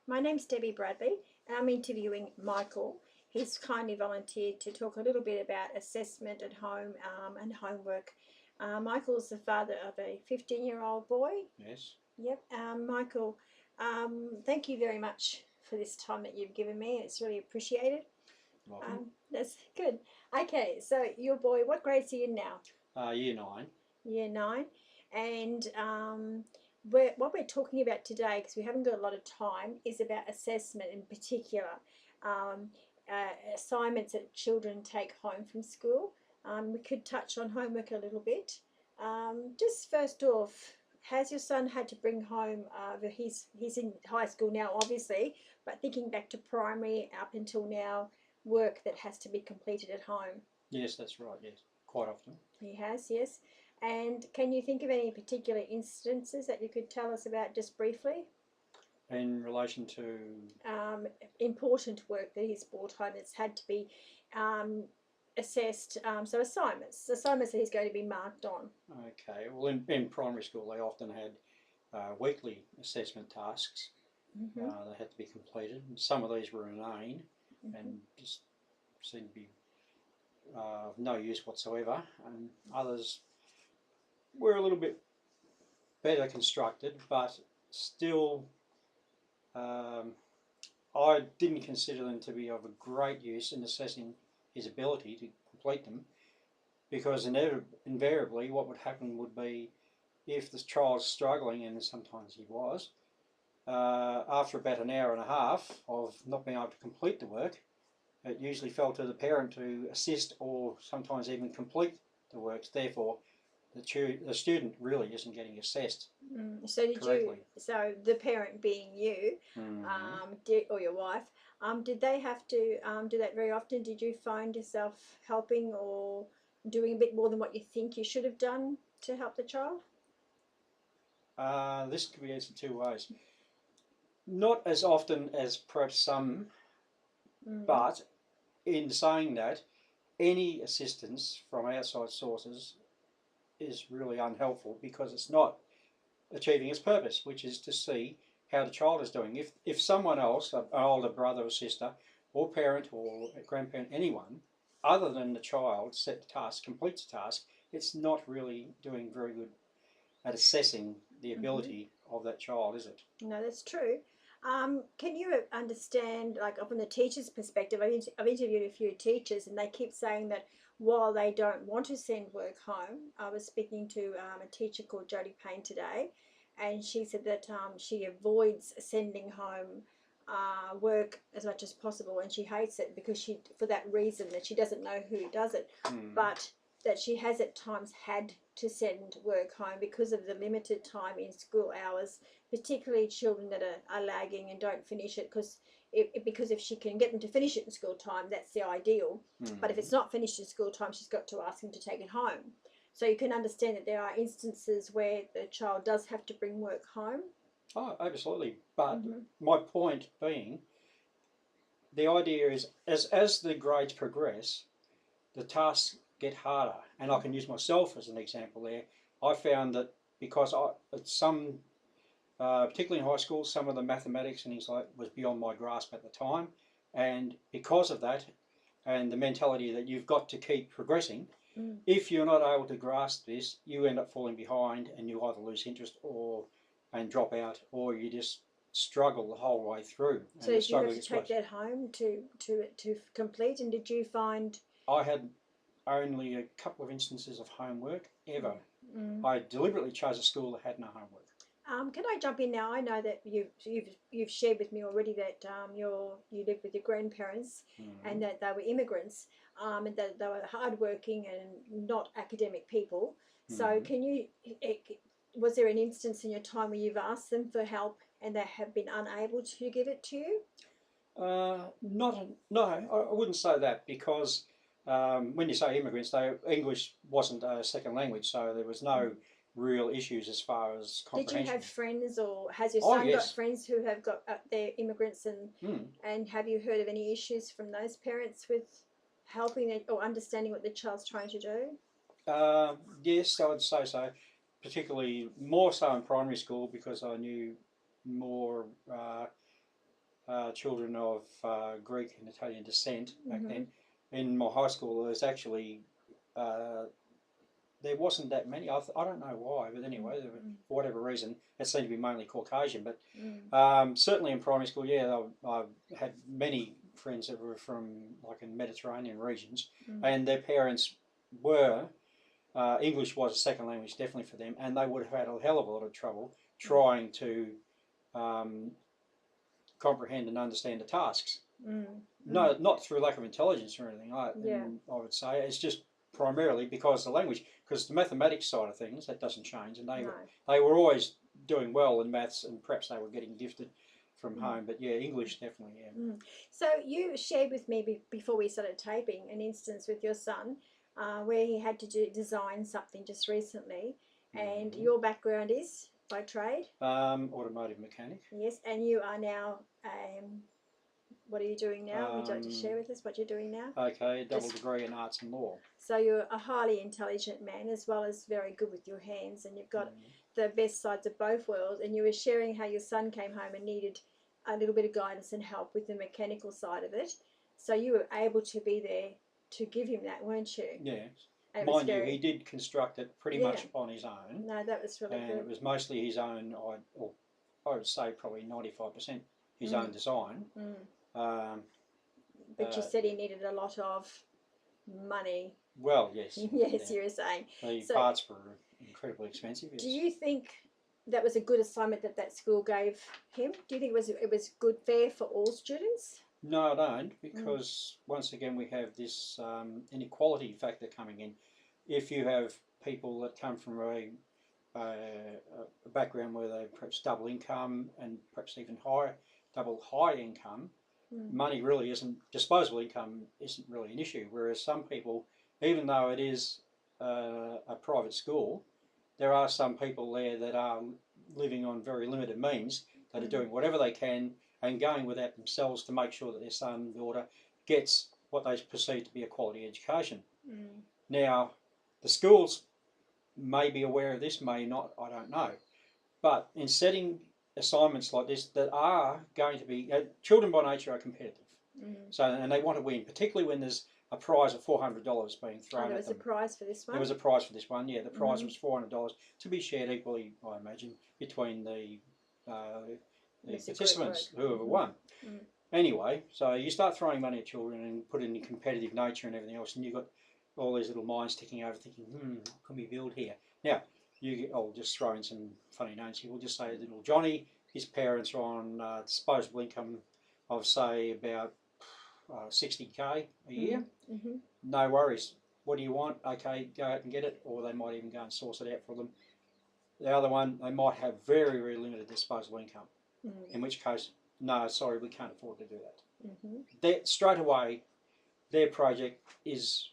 My name's Debbie Bradley, and I'm interviewing Michael. He's kindly volunteered to talk a little bit about assessment at home and homework. Michael's the father of a 15-year-old boy. Yes. Yep. Michael, thank you very much for this time that you've given me. It's really appreciated. Welcome. That's good. Okay, so your boy, what grade's he in now? Year 9. Year 9. And what we're talking about today, because we haven't got a lot of time, is about assessment in particular. Um, Assignments that children take home from school. We could touch on homework a little bit. Just first off, has your son had to bring home? He's in high school now, obviously, but thinking back to primary up until now, work that has to be completed at home. Yes, that's right, yes. Quite often. He has, yes. And can you think of any particular instances that you could tell us about just briefly? In relation to... Important work that he's brought home that's had to be assessed. So assignments that he's going to be marked on. Okay, well in primary school they often had weekly assessment tasks that had to be completed. Some of these were inane and just seemed to be of no use whatsoever, and others were a little bit better constructed, but still I didn't consider them to be of a great use in assessing his ability to complete them, because invariably what would happen would be, if the child's struggling, and sometimes he was, after about an hour and a half of not being able to complete the work, it usually fell to the parent to assist or sometimes even complete the works. Therefore, the student really isn't getting assessed correctly. So the parent being you, or your wife, did they have to do that very often? Did you find yourself helping or doing a bit more than what you think you should have done to help the child? This could be answered two ways. Not as often as perhaps some, but in saying that, any assistance from outside sources is really unhelpful, because it's not achieving its purpose, which is to see how the child is doing. If someone else, an older brother or sister or parent or grandparent, anyone other than the child set the task, completes the task, it's not really doing very good at assessing the ability of that child, is it? No, that's true. Can you understand, like from the teacher's perspective, I've interviewed a few teachers and they keep saying that while they don't want to send work home, I was speaking to a teacher called Jodie Payne today, and she said that she avoids sending home work as much as possible, and she hates it because for that reason, that she doesn't know who does it, but that she has at times had to send work home because of the limited time in school hours, particularly children that are lagging and don't finish it, because if she can get them to finish it in school time, that's the ideal. But if it's not finished in school time, she's got to ask them to take it home. So you can understand that there are instances where the child does have to bring work home. Oh, absolutely. But my point being, the idea is, as the grades progress, the tasks get harder. And I can use myself as an example there. I found that because particularly in high school, some of the mathematics and things like was beyond my grasp at the time. And because of that, and the mentality that you've got to keep progressing, if you're not able to grasp this, you end up falling behind, and you either lose interest and drop out, or you just struggle the whole way through. So did you have to take that home to complete? And did you find... I had only a couple of instances of homework ever. I deliberately chose a school that had no homework. Can I jump in now? I know that you've shared with me already that you lived with your grandparents and that they were immigrants and that they were hardworking and not academic people. So was there an instance in your time where you've asked them for help and they have been unable to give it to you? No, I wouldn't say that, because when you say immigrants, English wasn't a second language, so there was no real issues as far as comprehension. Did you have friends, or has your son got friends who have got they're immigrants, and have you heard of any issues from those parents with helping or understanding what the child's trying to do? Yes, I would say so, particularly more so in primary school, because I knew more children of Greek and Italian descent back then. In my high school, there was actually there wasn't that many. I don't know why, but anyway, for whatever reason, it seemed to be mainly Caucasian. But certainly in primary school, yeah, I had many friends that were from like in Mediterranean regions, and their parents were English was a second language definitely for them, and they would have had a hell of a lot of trouble trying to comprehend and understand the tasks. No, not through lack of intelligence or anything. I would say it's just primarily because of the language, because the mathematics side of things, that doesn't change, and they were always doing well in maths, and perhaps they were getting gifted from home, but yeah, English definitely, yeah. So you shared with me before we started taping an instance with your son where he had to design something just recently, and your background is by trade? Automotive mechanic. Yes, and you are now, what are you doing now? Would you like to share with us what you're doing now? Okay, double degree in arts and law. So you're a highly intelligent man as well as very good with your hands, and you've got the best sides of both worlds, and you were sharing how your son came home and needed a little bit of guidance and help with the mechanical side of it. So you were able to be there to give him that, weren't you? Yeah. Mind you, he did construct it pretty much on his own. No, that was really good. And it was mostly his own, I would say probably 95% his own design. But you said he needed a lot of money. Well, yes. Yes, you were saying. The parts were incredibly expensive. Yes. Do you think that was a good assignment that school gave him? Do you think it was good, fair for all students? No, I don't, because once again we have this inequality factor coming in. If you have people that come from a background where they perhaps double income and perhaps even double high income, money really isn't, disposable income isn't really an issue. Whereas some people, even though it is a private school, there are some people there that are living on very limited means that are doing whatever they can and going without themselves to make sure that their son, daughter gets what they perceive to be a quality education. Now, the schools may be aware of this, may not, I don't know. But in setting assignments like this that are going to be, children by nature are competitive. So, and they want to win, particularly when there's a prize of $400 being thrown at them. There was a prize for this one? There was a prize for this one, yeah. The prize was $400 to be shared equally, I imagine, between the participants, whoever won. Anyway, so you start throwing money at children and put it in competitive nature and everything else, and you've got all these little minds ticking over thinking, what can we build here? Now, I'll just throw in some funny names here. We'll just say little Johnny, his parents are on disposable income of, say, about 60k a year. No worries. What do you want? Okay, go out and get it, or they might even go and source it out for them. The other one, they might have very, very limited disposable income, in which case, no, sorry, we can't afford to do that. Straight away, their project is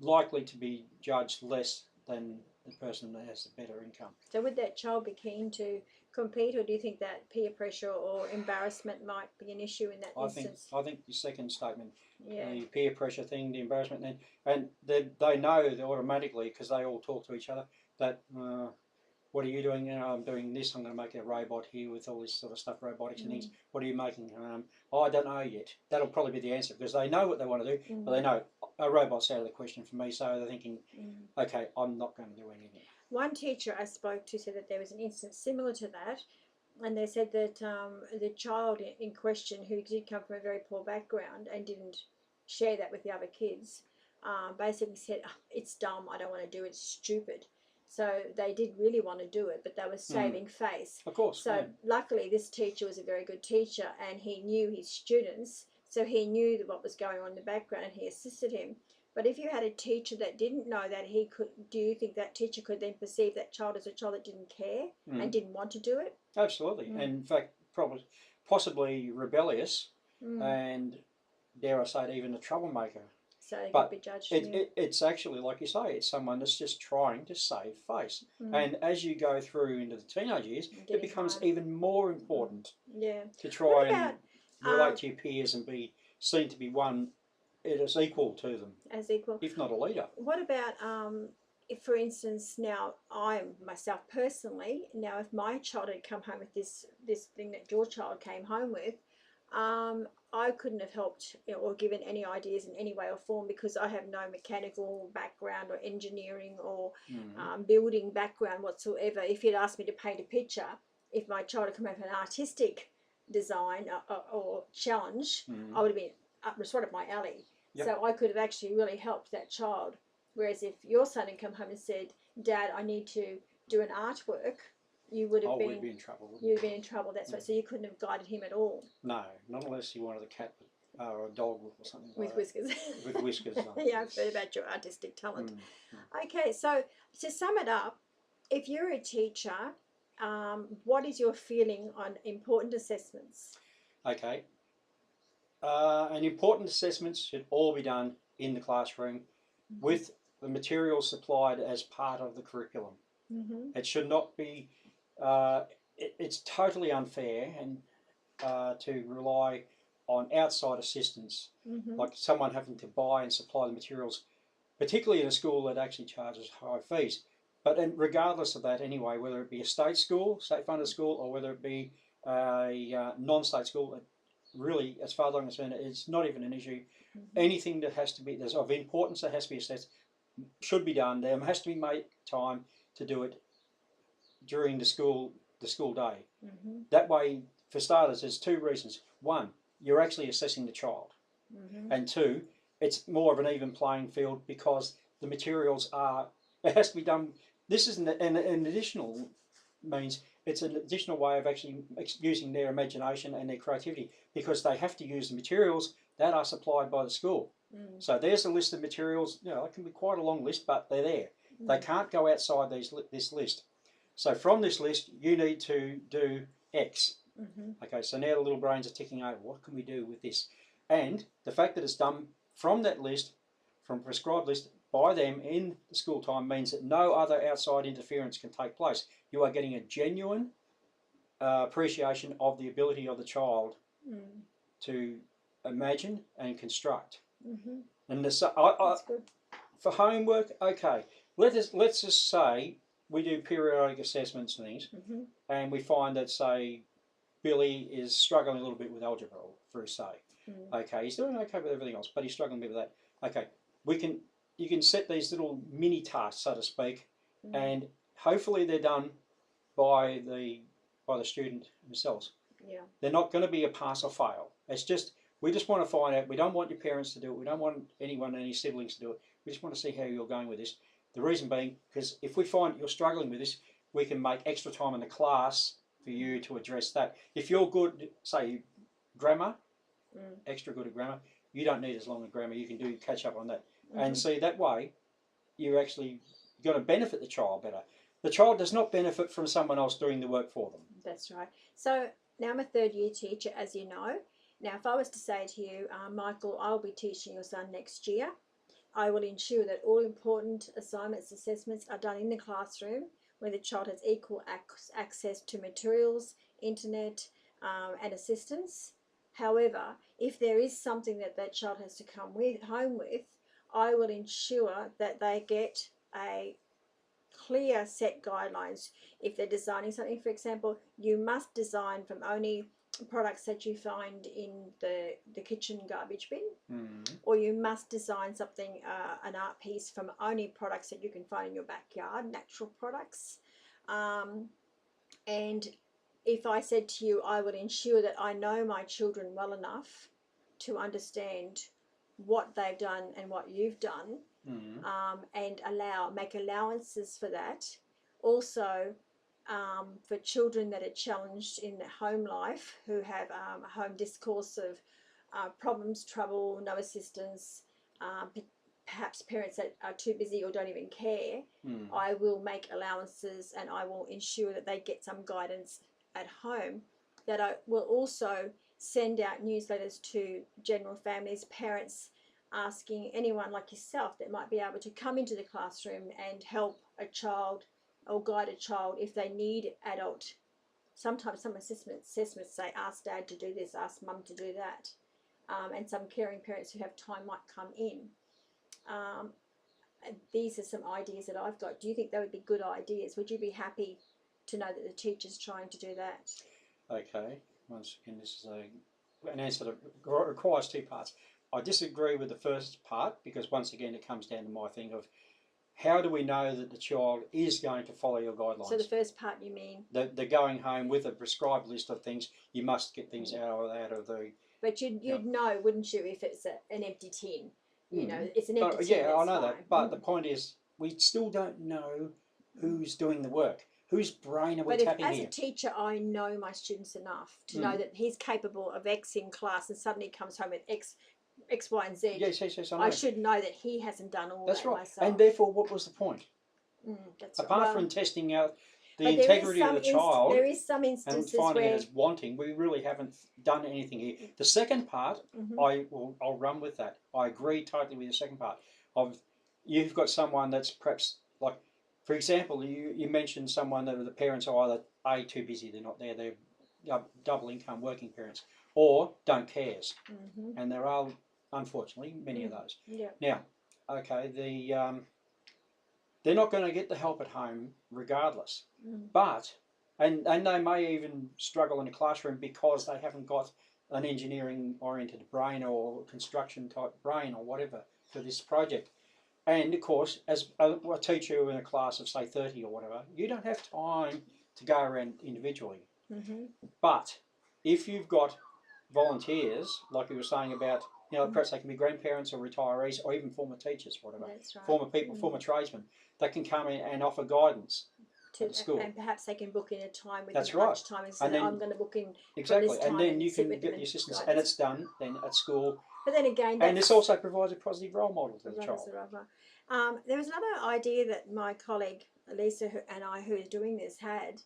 likely to be judged less than the person that has the better income. So would that child be keen to compete, or do you think that peer pressure or embarrassment might be an issue in that instance? I think the second statement, the peer pressure thing, the embarrassment, and they know automatically, because they all talk to each other, that what are you doing? I'm doing this. I'm going to make a robot here with all this sort of stuff, robotics and things. What are you making? I don't know yet. That'll probably be the answer, because they know what they want to do, but they know a robot's out of the question for me, so they're thinking, okay, I'm not going to do anything. One teacher I spoke to said that there was an instance similar to that, and they said that the child in question, who did come from a very poor background and didn't share that with the other kids, basically said, it's dumb, I don't want to do it, it's stupid. So they did really want to do it, but they were saving face. Of course. So luckily this teacher was a very good teacher, and he knew his students, so he knew what was going on in the background, and he assisted him. But if you had a teacher that didn't know that, do you think that teacher could then perceive that child as a child that didn't care and didn't want to do it? Absolutely. And in fact, possibly rebellious, and dare I say it, even a troublemaker. So they could be judged. It's actually, like you say, it's someone that's just trying to save face. And as you go through into the teenage years, it becomes even more important to try and relate to your peers and be seen to be one as equal to them. As equal. If not a leader. What about, if for instance, now I myself personally, now if my child had come home with this thing that your child came home with, I couldn't have helped or given any ideas in any way or form because I have no mechanical background or engineering or building background whatsoever. If you'd asked me to paint a picture, if my child had come up with an artistic design or challenge, I would have been right up my alley. Yep. So I could have actually really helped that child. Whereas if your son had come home and said, "Dad, I need to do an artwork," you would have we'd be in trouble. You'd been in trouble. That's right. So you couldn't have guided him at all. No, not unless you wanted a cat or a dog or something with like whiskers. With whiskers. Yeah, I've heard about your artistic talent. Okay, so to sum it up, if you're a teacher, what is your feeling on important assessments? Okay. And important assessments should all be done in the classroom with the materials supplied as part of the curriculum. It should not be, it's totally unfair and to rely on outside assistance, like someone having to buy and supply the materials, particularly in a school that actually charges high fees. But regardless of that anyway, whether it be a state school, state-funded school, or whether it be a non-state school, really, as far as I'm concerned, it's not even an issue. Anything that has to be, that's of importance that has to be assessed, should be done. There has to be made time to do it during the school day. That way, for starters, there's two reasons. One, you're actually assessing the child. And two, it's more of an even playing field because the materials are, it has to be done. This is an additional means, it's an additional way of actually using their imagination and their creativity because they have to use the materials that are supplied by the school. So there's a list of materials, it can be quite a long list, but they're there. They can't go outside this list. So from this list, you need to do X. Okay, so now the little brains are ticking over. What can we do with this? And the fact that it's done from that list, from prescribed list, by them in the school time means that no other outside interference can take place. You are getting a genuine appreciation of the ability of the child to imagine and construct. And that's good. For homework, okay, let's just say we do periodic assessments and things, and we find that, say, Billy is struggling a little bit with algebra, for say. Okay, he's doing okay with everything else, but he's struggling a bit with that. Okay, you can set these little mini tasks, so to speak, and hopefully they're done by the student themselves. Yeah. They're not going to be a pass or fail. It's just, we just want to find out. We don't want your parents to do it. We don't want any siblings to do it. We just want to see how you're going with this. The reason being, because if we find you're struggling with this, we can make extra time in the class for you to address that. If you're good, say, grammar, extra good at grammar, you don't need as long as grammar. You can catch up on that. And see, that way, you're actually going to benefit the child better. The child does not benefit from someone else doing the work for them. That's right. So now I'm a third-year teacher, as you know. Now, if I was to say to you, Michael, I'll be teaching your son next year, I will ensure that all important assignments, assessments are done in the classroom where the child has equal access to materials, internet, and assistance. However, if there is something that child has to come home with, I will ensure that they get a clear set guidelines. If they're designing something, for example, you must design from only products that you find in the kitchen garbage bin, or you must design something, an art piece, from only products that you can find in your backyard, natural products. And if I said to you, I would ensure that I know my children well enough to understand what they've done and what you've done, and make allowances for that. Also, for children that are challenged in their home life, who have a home discourse of problems, trouble, no assistance, perhaps parents that are too busy or don't even care, I will make allowances and I will ensure that they get some guidance at home. That I will also send out newsletters to general families, parents, asking anyone like yourself that might be able to come into the classroom and help a child or guide a child if they need adult. Sometimes some assessments say, ask dad to do this, ask mum to do that. And some caring parents who have time might come in. These are some ideas that I've got. Do you think they would be good ideas? Would you be happy to know that the teacher's trying to do that? Okay. Once again, this is an answer that requires two parts. I disagree with the first part because once again it comes down to my thing of how do we know that the child is going to follow your guidelines? So the first part you mean? The going home with a prescribed list of things, you must get things out of the... But you'd know, wouldn't you, if it's an empty tin? You know, it's an empty tin. Yeah, I know fine. that. But the point is, we still don't know who's doing the work. Whose brain are we tapping as here? a teacher, I know my students enough to know that he's capable of X in class and suddenly comes home with X, Y, and Z. Yes, I know. I should know that he hasn't done all That's that right. myself. And therefore, what was the point? That's Apart right. from testing out the integrity of the child, there is some instances and finding where it as wanting, we really haven't done anything here. The second part, I'll run with that. I agree totally with the second part. You've got someone that's perhaps like, for example, you mentioned someone that the parents are either A, too busy, they're not there, they're double income working parents, or don't cares. And there are, unfortunately, many of those. Yeah. Now, okay, they're not going to get the help at home regardless. But, and they may even struggle in a classroom because they haven't got an engineering-oriented brain or construction-type brain or whatever for this project. And, of course, as a teacher in a class of, say, 30 or whatever, you don't have time to go around individually. But if you've got volunteers, like we were saying about, you know, perhaps they can be grandparents or retirees or even former teachers, whatever, former people, former tradesmen, that can come in and offer guidance at school. And perhaps they can book in a time with That's them right. at lunchtime and say, And then, I'm going to book in exactly, for this time and then you can sit get with the assistance, guidance. and it's done then at school. But then again, and this also provides a positive role model to the child. There was another idea that my colleague Lisa and I, who is doing this, had,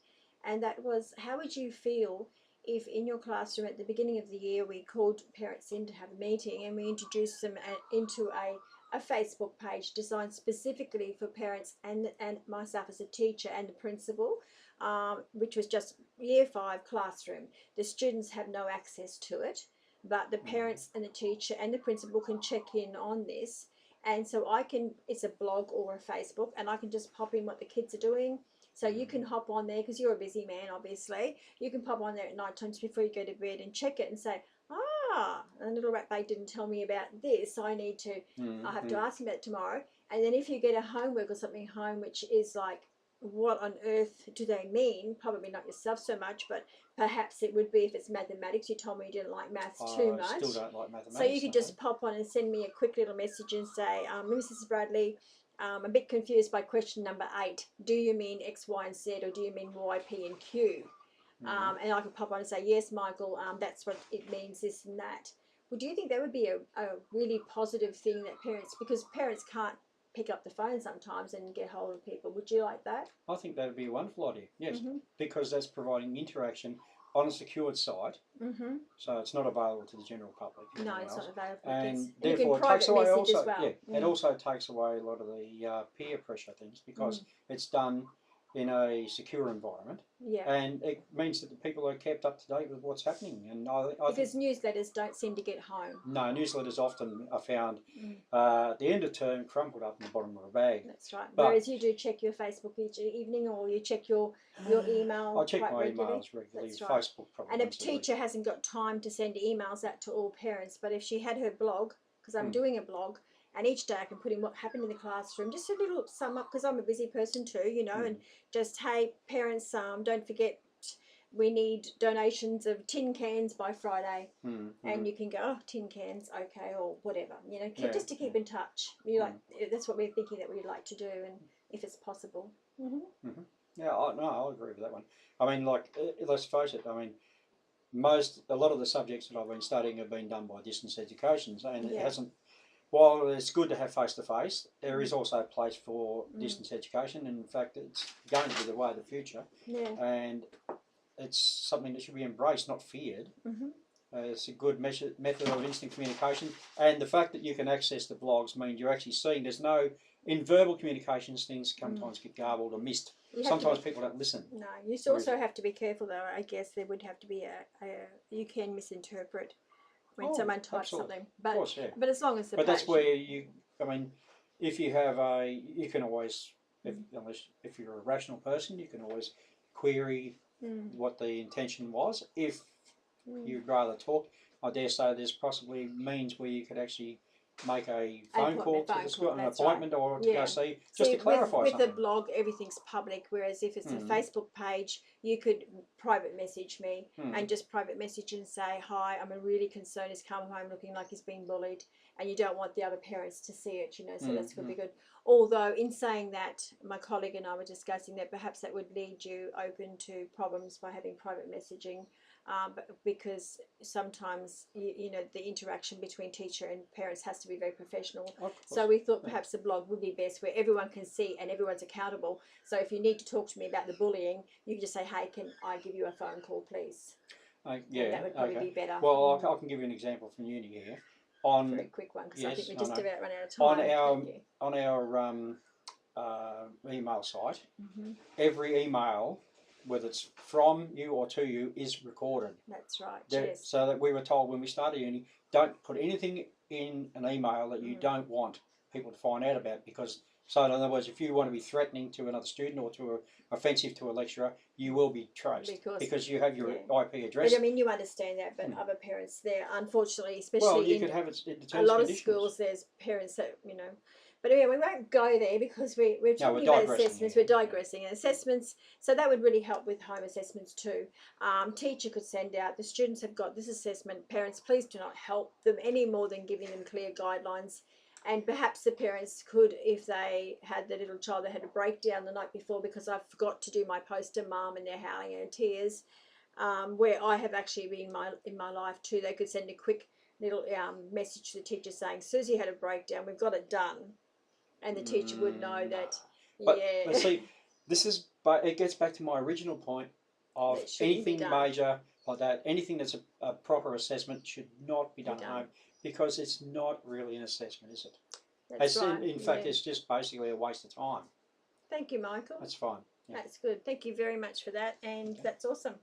and that was, how would you feel if in your classroom at the beginning of the year we called parents in to have a meeting and we introduced them into a Facebook page designed specifically for parents and myself as a teacher and the principal, which was just Year 5 classroom. The students have no access to it, but the parents and the teacher and the principal can check in on this. And so it's a blog or a Facebook, and I can just pop in what the kids are doing. So you can hop on there, because you're a busy man, obviously. You can pop on there at night times before you go to bed and check it and say, a little rat bag didn't tell me about this. I have to ask him about it tomorrow. And then if you get a homework or something home, which is like, what on earth do they mean? Probably not yourself so much, but perhaps it would be if it's mathematics. You told me you didn't like maths too much. I still don't like mathematics. So you could just pop on and send me a quick little message and say, Mrs. Bradley, I'm a bit confused by question number 8. Do you mean X, Y, and Z, or do you mean Y, P, and Q? And I could pop on and say, yes, Michael, that's what it means, this and that. Well, do you think that would be a really positive thing that because parents can't pick up the phone sometimes and get hold of people? Would you like that? I think that would be a wonderful idea, yes, because that's providing interaction on a secured site, so it's not available to the general public. No, it's not available. And therefore, it takes away also, it also takes away a lot of the peer pressure things because it's done in a secure environment, and it means that the people are kept up to date with what's happening. And because newsletters don't seem to get home. No, newsletters often are found at the end of term, crumpled up in the bottom of a bag. That's right. Whereas you do check your Facebook each evening, or you check your email. I check my regularly. emails regularly. That's right. Facebook probably. And a teacher hasn't got time to send emails out to all parents, but if she had her blog, because I'm doing a blog, and each day I can put in what happened in the classroom, just a little sum up, because I'm a busy person too, you know, and just, hey, parents, don't forget we need donations of tin cans by Friday. And you can go, oh, tin cans, okay, or whatever, you know, just to keep in touch. That's what we're thinking that we'd like to do, and if it's possible. Yeah, I'll agree with that one. I mean, like, let's face it, I mean, a lot of the subjects that I've been studying have been done by distance education, and it hasn't. While it's good to have face-to-face, there is also a place for distance education. And in fact, it's going to be the way of the future. And it's something that should be embraced, not feared. It's a good method of instant communication. And the fact that you can access the blogs means you're actually seeing there's no... In verbal communications, things sometimes get garbled or missed. Sometimes people don't listen. No, you also have to be careful, though. I guess there would have to be you can misinterpret when someone types something, but of course, but as long as the but that's where I mean, if you have you can always, if you're a rational person, you can always query what the intention was. If you'd rather talk, I dare say there's possibly means where you could actually make a phone call to the school, an that's appointment, or to Yeah. go see, just to See, clarify with the something. blog, everything's public, whereas if it's a Mm. Facebook page, you could private message me Mm. and just private message and say, hi, I'm really concerned he's come home looking like he's being bullied, and you don't want the other parents to see it, so that's going to be good. Although, in saying that, my colleague and I were discussing that perhaps that would lead you open to problems by having private messaging. But because sometimes the interaction between teacher and parents has to be very professional, so we thought perhaps the blog would be best where everyone can see and everyone's accountable. So if you need to talk to me about the bullying, you can just say, hey, can I give you a phone call, please? Yeah, and that would probably be better. Well, I can give you an example from uni here. Very quick one, because I think we're just about run out of time. On our email site, every email, whether it's from you or to you, is recorded. That's right. Yes. So that we were told when we started uni, don't put anything in an email that you don't want people to find out about, because, so in other words, if you want to be threatening to another student or offensive to a lecturer, you will be traced because you have your IP address. But I mean, you understand that, but other parents there, unfortunately, especially you could have it in the terms a lot and of schools, there's parents that But anyway, we won't go there because we're talking about assessments. We're digressing. And assessments, so that would really help with home assessments too. Teacher could send out, the students have got this assessment. Parents, please do not help them any more than giving them clear guidelines. And perhaps the parents could, if they had the little child that had a breakdown the night before because I forgot to do my poster, mum, and they're howling in tears, where I have actually been in my life too, they could send a quick little message to the teacher saying, Susie had a breakdown, we've got it done. And the teacher would know that, But see, but it gets back to my original point of anything major like that, anything that's a proper assessment should not be done at home, because it's not really an assessment, is it? That's right. In fact, it's just basically a waste of time. Thank you, Michael. That's fine. That's good. Thank you very much for that, and that's awesome.